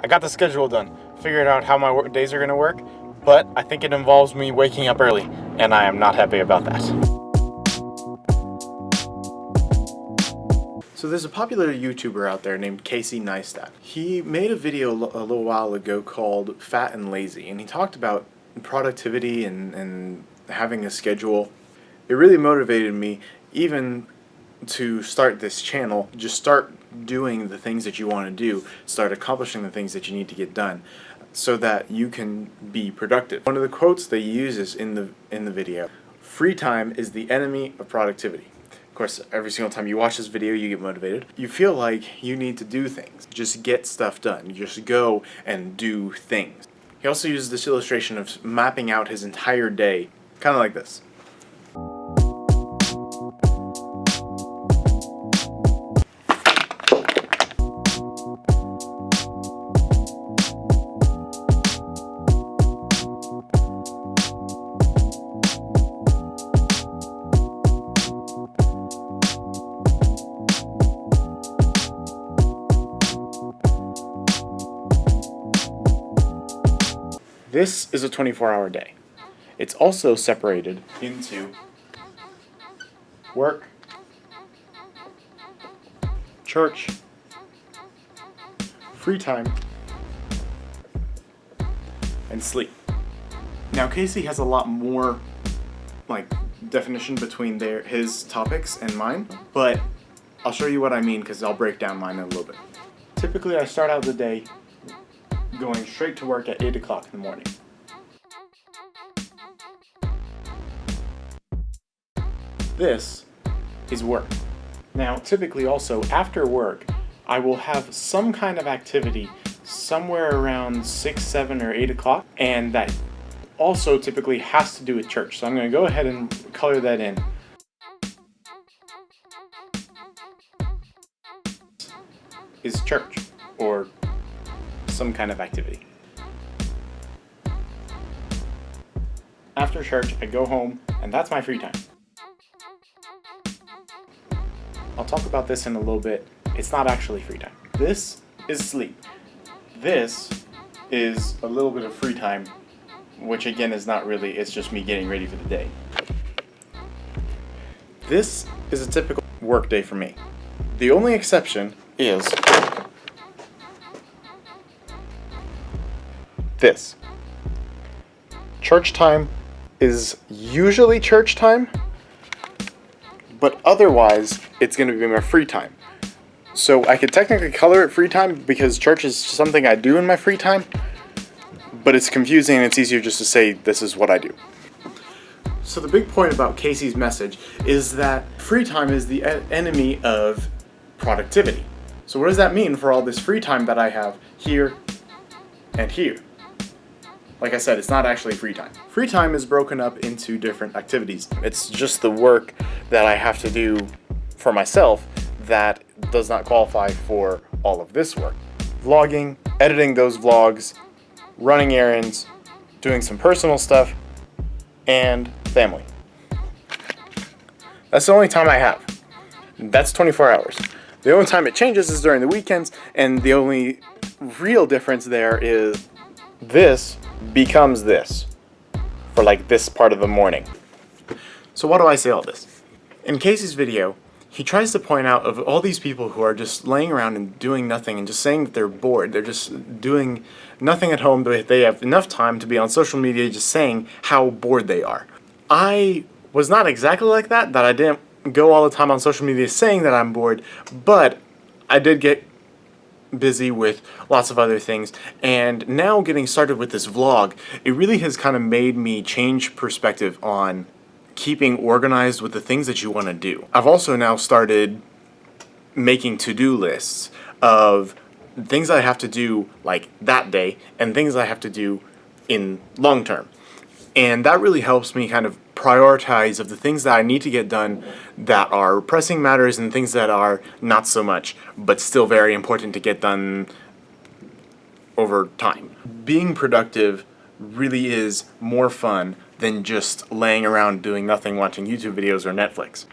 I got the schedule done, figured out how my days are going to work, but I think it involves me waking up early, and I am not happy about that. So there's a popular YouTuber out there named Neistat. He made a video a little while ago called Fat and Lazy, and he talked about productivity and having a schedule. It really motivated me even to start this channel. Just start doing the things that you want to do, start accomplishing the things that you need to get done so that you can be productive. One of the quotes that he uses in the video, "Free time is the enemy of productivity." Of course, every single time you watch this video, you get motivated. You feel like you need to do things. Just get stuff done. You just go and do things. He also uses this illustration of mapping out his entire day, kind of like this. This is a 24-hour day. It's also separated into work, church, free time, and sleep. Now Casey has a lot more definition between his topics and mine, but I'll show you what I mean because I'll break down mine a little bit. Typically I start out the day going straight to work at 8 o'clock in the morning. This is work. Now, typically also after work, I will have some kind of activity somewhere around 6, 7, or 8 o'clock, and that also typically has to do with church. So I'm going to go ahead and color that in. Is church, or some kind of activity. After church, I go home, and that's my free time. I'll talk about this in a little bit. It's not actually free time. This is sleep. This is a little bit of free time, which again is not really, it's just me getting ready for the day. This is a typical work day for me. The only exception is this. Church time is usually church time, but otherwise it's going to be my free time. So I could technically color it free time because church is something I do in my free time, but it's confusing and it's easier just to say this is what I do. So the big point about Casey's message is that free time is the enemy of productivity. So what does that mean for all this free time that I have here and here? Like I said, it's not actually free time. Free time is broken up into different activities. It's just the work that I have to do for myself that does not qualify for all of this work. Vlogging, editing those vlogs, running errands, doing some personal stuff, and family. That's the only time I have. That's 24 hours. The only time it changes is during the weekends, and the only real difference there is this becomes this for this part of the morning. So why do I say all this? In Casey's video, he tries to point out of all these people who are just laying around and doing nothing and just saying that they're bored. They're just doing nothing at home. They have enough time to be on social media just saying how bored they are. I was not exactly like that I didn't go all the time on social media saying that I'm bored, but I did get busy with lots of other things, and now getting started with this vlog, it really has kind of made me change perspective on keeping organized with the things that you want to do. I've also now started making to-do lists of things I have to do that day and things I have to do in long term. And that really helps me kind of prioritize of the things that I need to get done that are pressing matters and things that are not so much, but still very important to get done over time. Being productive really is more fun than just laying around doing nothing, watching YouTube videos or Netflix.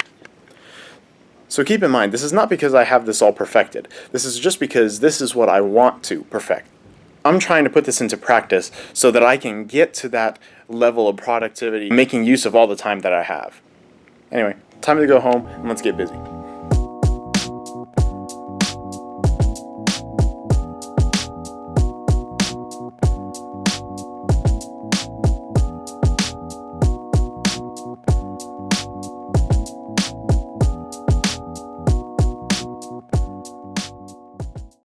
So keep in mind, this is not because I have this all perfected. This is just because this is what I want to perfect. I'm trying to put this into practice so that I can get to that level of productivity, making use of all the time that I have. Anyway, time to go home and let's get busy.